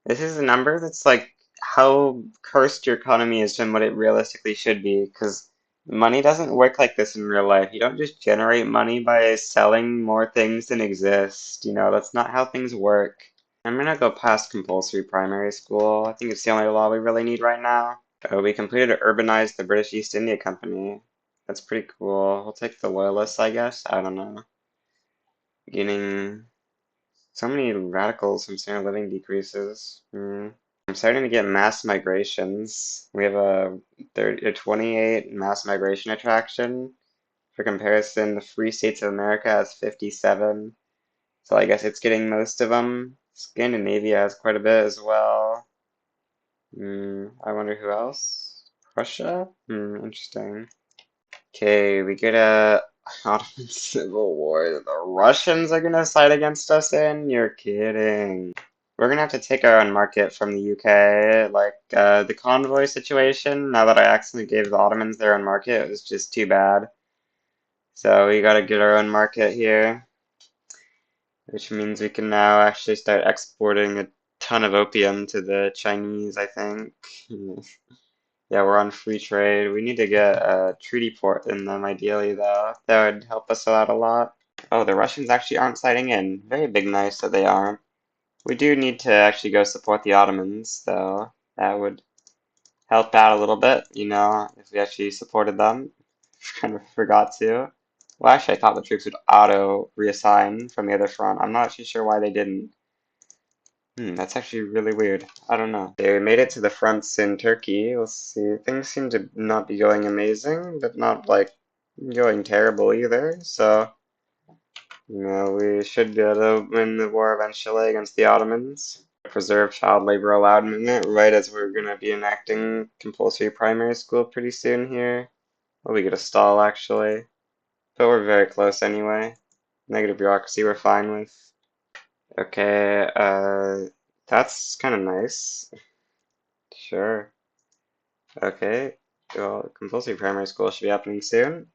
this is a number that's like how cursed your economy is and what it realistically should be, because money doesn't work like this in real life. You don't just generate money by selling more things than exist. That's not how things work. I'm gonna go past compulsory primary school. I think it's the only law we really need right now. We completed to urbanize the British East India Company. That's pretty cool. We'll take the loyalists, I guess. I don't know. Getting so many radicals from standard living decreases. I'm starting to get mass migrations. We have a 28 mass migration attraction. For comparison, the Free States of America has 57. So I guess it's getting most of them. Scandinavia has quite a bit as well. I wonder who else? Prussia? Interesting. Okay, we get a Ottoman Civil War. The Russians are gonna side against us in? You're kidding. We're gonna have to take our own market from the UK. Like, the convoy situation, now that I accidentally gave the Ottomans their own market, it was just too bad. So we gotta get our own market here, which means we can now actually start exporting a ton of opium to the Chinese, I think. Yeah, we're on free trade. We need to get a treaty port in them, ideally, though. That would help us out a lot. Oh, the Russians actually aren't siding in. Very big nice that they aren't. We do need to actually go support the Ottomans, though. That would help out a little bit, if we actually supported them. Kind of forgot to. Well, actually, I thought the troops would auto-reassign from the other front. I'm not actually sure why they didn't. That's actually really weird. I don't know. Okay, we made it to the fronts in Turkey. Let's see. Things seem to not be going amazing, but not, like, going terrible either. So, we should be able to win the war eventually against the Ottomans. Preserve child labor allowed movement, right as we're going to be enacting compulsory primary school pretty soon here. Well, we get a stall, actually. But we're very close anyway. Negative bureaucracy we're fine with. Okay, that's kind of nice. Sure. Okay. Well, compulsory primary school should be happening soon.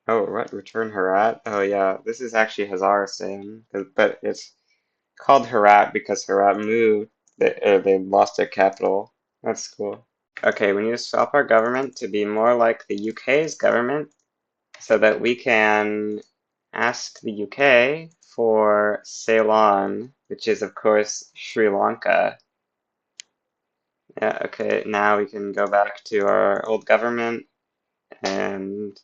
Oh, what? Return Herat? Oh, yeah. This is actually Hazaristan, but it's called Herat because Herat moved. They lost their capital. That's cool. Okay, we need to swap our government to be more like the UK's government so that we can ask the UK for Ceylon, which is, of course, Sri Lanka. Yeah, okay, now we can go back to our old government, and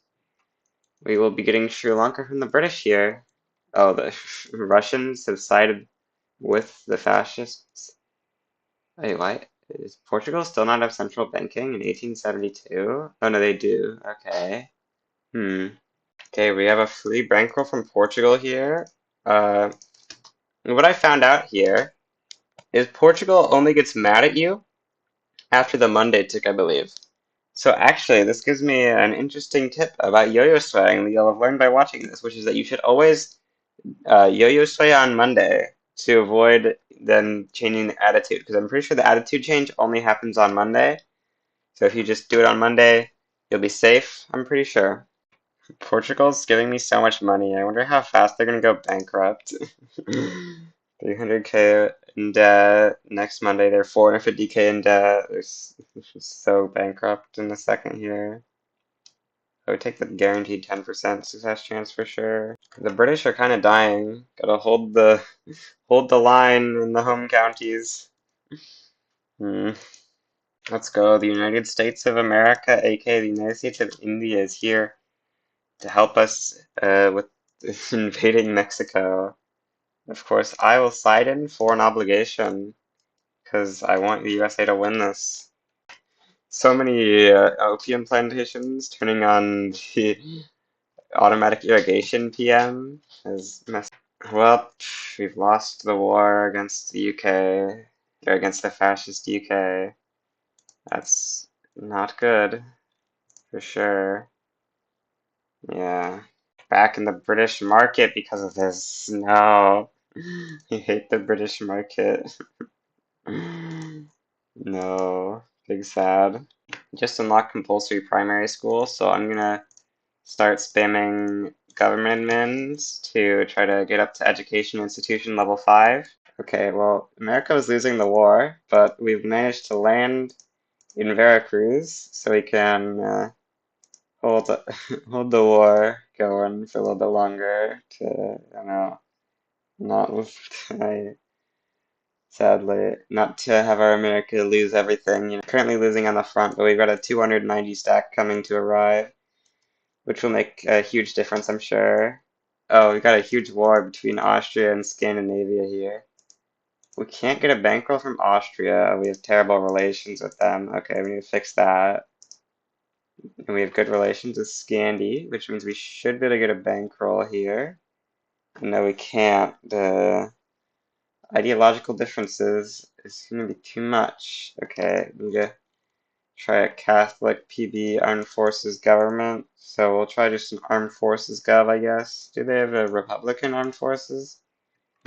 we will be getting Sri Lanka from the British here. Oh, the Russians have sided with the fascists. Wait, why? Does Portugal still not have central banking in 1872? Oh, no, they do. Okay. Okay, we have a free bankroll from Portugal here. What I found out here is Portugal only gets mad at you after the Monday tick, I believe. So actually, this gives me an interesting tip about yo-yo swaying that you'll have learned by watching this, which is that you should always yo-yo sway on Monday to avoid then changing the attitude, because I'm pretty sure the attitude change only happens on Monday. So if you just do it on Monday, you'll be safe, I'm pretty sure. Portugal's giving me so much money. I wonder how fast they're gonna go bankrupt. 300K in debt. Next Monday, they're 450K in debt. They're so bankrupt in a second here. I would take the guaranteed 10% success chance for sure. The British are kind of dying. Gotta hold the line in the home counties. Hmm. Let's go. The United States of America, aka the United States of India, is here to help us with invading Mexico. Of course, I will side in for an obligation because I want the USA to win this. So many opium plantations turning on the automatic irrigation PM has messed. Well, we've lost the war against the UK, or against the fascist UK. That's not good, for sure. Yeah. Back in the British market because of this. No. I hate the British market. No. Big sad. Just unlocked compulsory primary school, so I'm gonna start spamming government admins to try to get up to education institution level 5. Okay, well, America was losing the war, but we've managed to land in Veracruz, so we can hold hold the war going for a little bit longer to, I don't know, not sadly, not to have our America lose everything. Currently losing on the front, but we've got a 290 stack coming to arrive, which will make a huge difference, I'm sure. Oh, we've got a huge war between Austria and Scandinavia here. We can't get a bankroll from Austria. We have terrible relations with them. Okay, we need to fix that. And we have good relations with Scandi, which means we should be able to get a bankroll here. No, we can't. The ideological differences is going to be too much. Okay, we need to try a Catholic PB Armed Forces government. So we'll try just some Armed Forces gov, I guess. Do they have a Republican Armed Forces?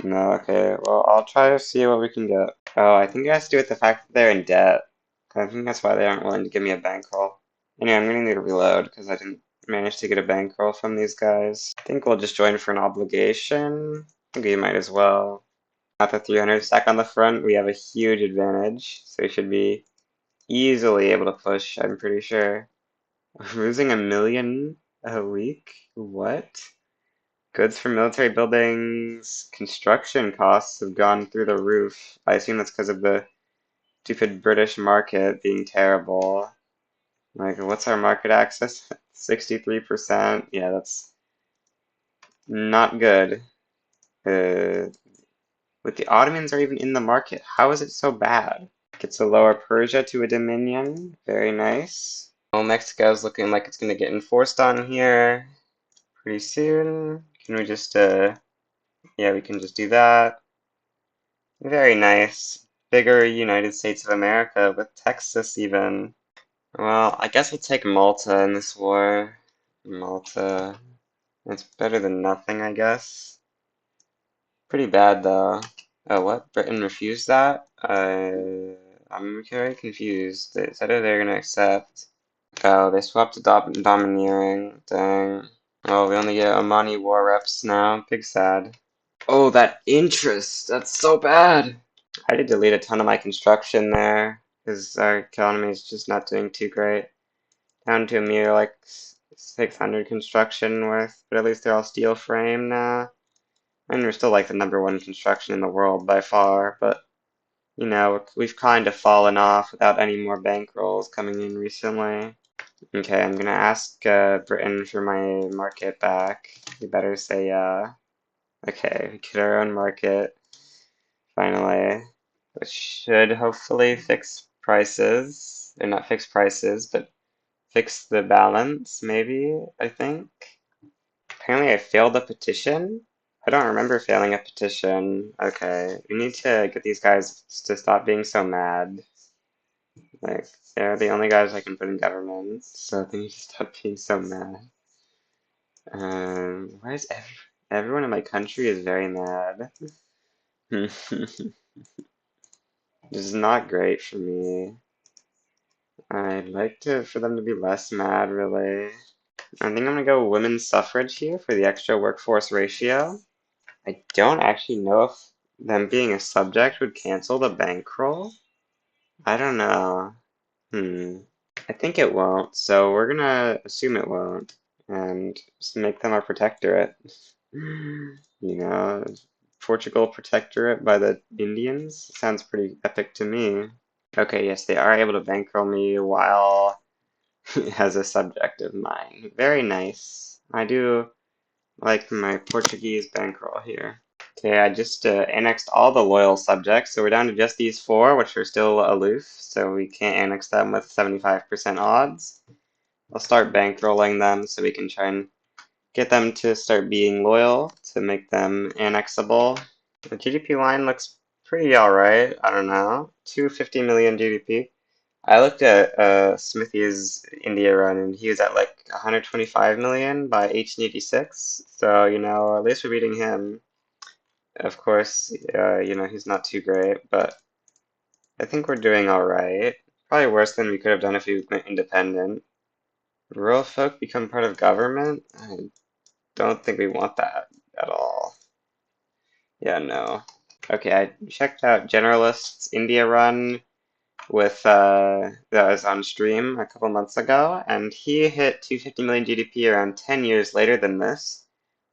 No, okay. Well, I'll try to see what we can get. Oh, I think it has to do with the fact that they're in debt. I think that's why they aren't willing to give me a bankroll. Anyway, I'm gonna need to reload because I didn't manage to get a bankroll from these guys. I think we'll just join for an obligation. I think we might as well. At the 300 stack on the front, we have a huge advantage, so we should be easily able to push, I'm pretty sure. We're losing 1 million a week? What? Goods for military buildings, construction costs have gone through the roof. I assume that's because of the stupid British market being terrible. Like, what's our market access? 63%? Yeah, that's not good. With the Ottomans are even in the market. How is it so bad? Gets a lower Persia to a dominion. Very nice. Well, Mexico's looking like it's going to get enforced on here pretty soon. Can we just, yeah, we can just do that. Very nice. Bigger United States of America with Texas even. Well, I guess we'll take Malta in this war. Malta. It's better than nothing, I guess. Pretty bad though. Oh, what? Britain refused that? I'm very confused. They said they're gonna accept. Oh, they swapped to domineering. Dang. Oh, we only get Omani war reps now. Big sad. Oh, that interest! That's so bad! I did delete a ton of my construction there, because our economy is just not doing too great. Down to a mere like 600 construction worth, but at least they're all steel frame now. And we're still like the #1 construction in the world by far, but you know, we've kind of fallen off without any more bankrolls coming in recently. Okay, I'm gonna ask Britain for my market back. You better say yeah. Okay, we get our own market, finally, which should hopefully fix prices. Or not fix prices, but fix the balance, maybe, I think. Apparently I failed a petition? I don't remember failing a petition. Okay, we need to get these guys to stop being so mad. Like, they're the only guys I can put in government, so they need to stop being so mad. Why is everyone in my country is very mad? This is not great for me. I'd like for them to be less mad, really. I think I'm gonna go women's suffrage here for the extra workforce ratio. I don't actually know if them being a subject would cancel the bankroll. I don't know. I think it won't, so we're gonna assume it won't and just make them our protectorate. You know, Portugal protectorate by the Indians? Sounds pretty epic to me. Okay, yes, they are able to bankroll me while as a subject of mine. Very nice. I do like my Portuguese bankroll here. Okay, I just annexed all the loyal subjects, so we're down to just these four, which are still aloof, so we can't annex them with 75% odds. I'll start bankrolling them so we can try and get them to start being loyal to make them annexable. The GDP line looks pretty alright, I don't know. 250 million GDP. I looked at Smithy's India run and he was at like 125 million by 1886. So, at least we're beating him. Of course, he's not too great, but I think we're doing alright. Probably worse than we could have done if we went independent. Rural folk become part of government? I don't think we want that at all. Yeah, no. Okay, I checked out Generalist's India run with that was on stream a couple months ago, and he hit 250 million GDP around 10 years later than this.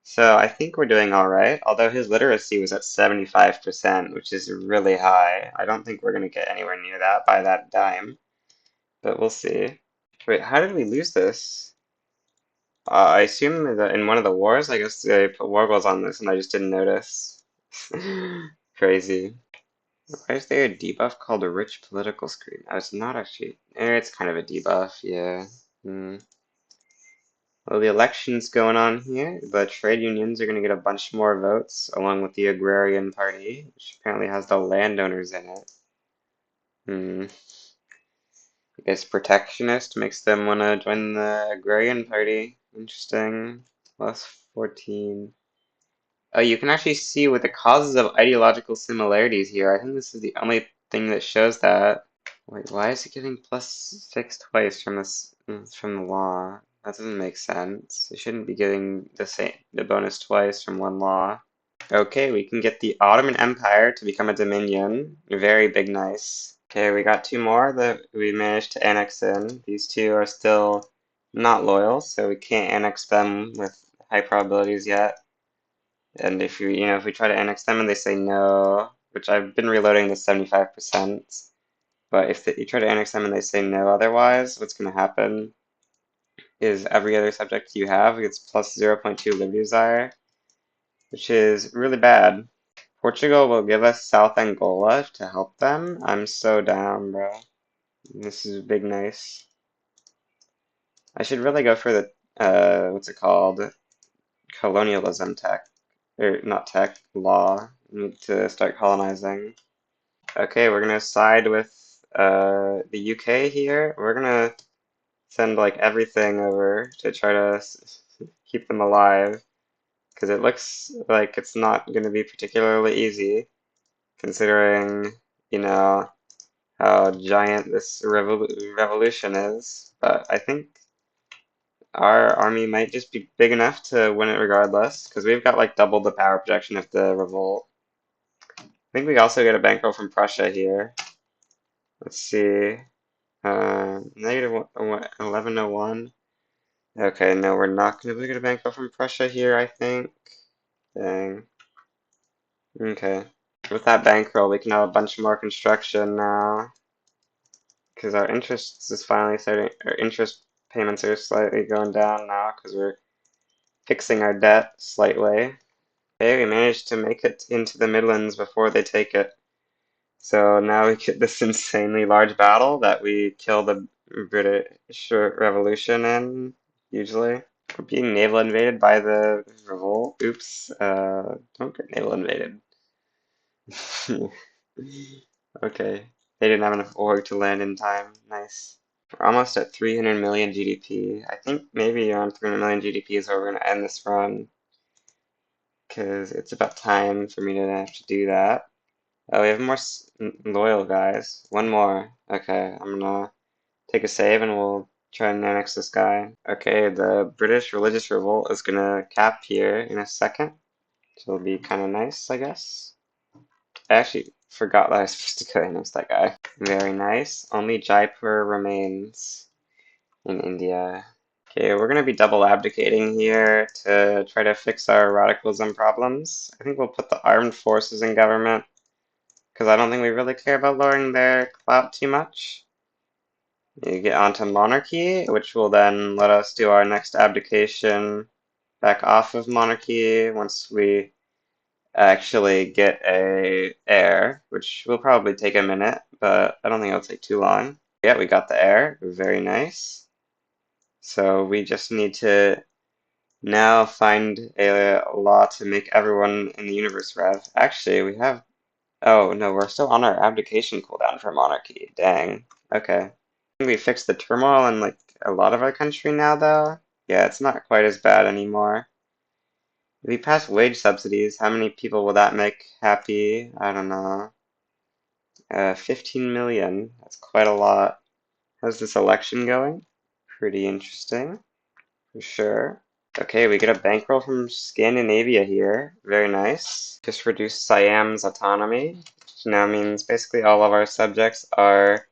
So I think we're doing all right, although his literacy was at 75%, which is really high. I don't think we're going to get anywhere near that by that dime, but we'll see. Wait, how did we lose this? I assume that in one of the wars, I guess they put war goals on this and I just didn't notice. Crazy. Why is there a debuff called a rich political screen? Oh, it's not actually. It's kind of a debuff, yeah. Well, the election's going on here. The trade unions are going to get a bunch more votes, along with the Agrarian Party, which apparently has the landowners in it. I guess protectionist makes them want to join the Agrarian Party. Interesting. Plus 14. Oh, you can actually see with the causes of ideological similarities here. I think this is the only thing that shows that. Wait, why is it getting plus 6 twice from this from the law? That doesn't make sense. It shouldn't be getting the bonus twice from one law. Okay, we can get the Ottoman Empire to become a dominion. Very big nice. Okay, we got two more that we managed to annex in. These two are still not loyal, so we can't annex them with high probabilities yet. And if if we try to annex them and they say no, which I've been reloading the 75%, but if you try to annex them and they say no otherwise, what's going to happen is every other subject you have gets plus 0.2 liberty desire, which is really bad. Portugal will give us South Angola to help them. I'm so down, bro. This is big nice. I should really go for the, what's it called? Colonialism tech. Or not tech, law. We need to start colonizing. Okay, we're gonna side with the UK here. We're gonna send like everything over to try to keep them alive because it looks like it's not going to be particularly easy considering, you know, how giant this revolution is. But I think our army might just be big enough to win it regardless because we've got like double the power projection of the revolt. I think we also get a bankroll from Prussia here. Let's see. Negative 1101. Okay, no, we're not going to get a bankroll from Prussia here, I think. Dang. Okay. With that bankroll, we can have a bunch more construction now. Because our interest is finally starting, our interest payments are slightly going down now because we're fixing our debt slightly. Okay, we managed to make it into the Midlands before they take it. So now we get this insanely large battle that we kill the British Revolution in, usually. We're being naval invaded by the revolt. Oops. Don't get naval invaded. Okay. They didn't have enough ore to land in time. Nice. We're almost at 300 million GDP. I think maybe around 300 million GDP is where we're going to end this run, because it's about time for me to have to do that. Oh, we have more loyal guys. One more. Okay, I'm gonna take a save and we'll try and annex this guy. Okay, the British religious revolt is gonna cap here in a second. So it'll be kind of nice, I guess. I actually forgot that I was supposed to go annex that guy. Very nice. Only Jaipur remains in India. Okay, we're gonna be double abdicating here to try to fix our radicalism problems. I think we'll put the armed forces in government, because I don't think we really care about lowering their clout too much. You get onto monarchy, which will then let us do our next abdication back off of monarchy once we actually get a heir, which will probably take a minute, but I don't think it'll take too long. Yeah, we got the heir. Very nice. So we just need to now find a law to make everyone in the universe rev. Actually, we have... Oh, no, we're still on our abdication cooldown for monarchy. Dang. Okay. We fixed the turmoil in, like, a lot of our country now, though. Yeah, it's not quite as bad anymore. If we pass wage subsidies, how many people will that make happy? I don't know. 15 million. That's quite a lot. How's this election going? Pretty interesting, for sure. Okay, we get a bankroll from Scandinavia here. Very nice. Just reduced Siam's autonomy, which now means basically all of our subjects are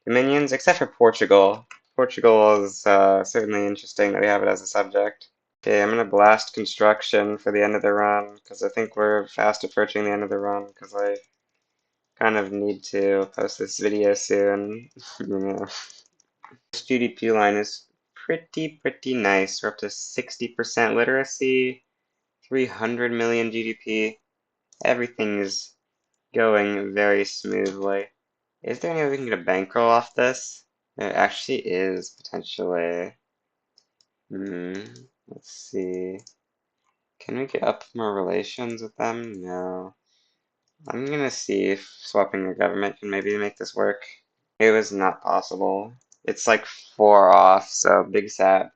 dominions, except for Portugal. Portugal is certainly interesting that we have it as a subject. Okay, I'm going to blast construction for the end of the run, because I think we're fast approaching the end of the run, because I kind of need to post this video soon. You know. This GDP line is pretty nice. We're up to 60% literacy, 300 million GDP. Everything is going very smoothly. Is there any way we can get a bankroll off this? There actually is, potentially. Let's see. Can we get up more relations with them? No. I'm gonna see if swapping a government can maybe make this work. It was not possible. It's like 4 off, so big sad.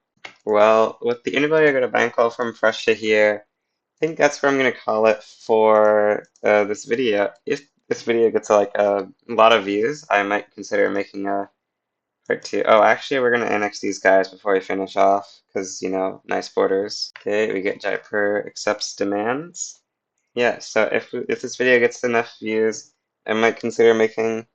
Well, with the inability to get a bankroll from Russia here, I think that's where I'm gonna call it for this video. If this video gets like a lot of views, I might consider making a part 2. Oh, actually, we're gonna annex these guys before we finish off, because, you know, nice borders. Okay, we get Jaipur accepts demands. Yeah, so if this video gets enough views, I might consider making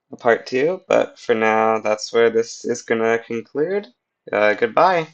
a part 2, but for now, that's where this is gonna conclude. Goodbye.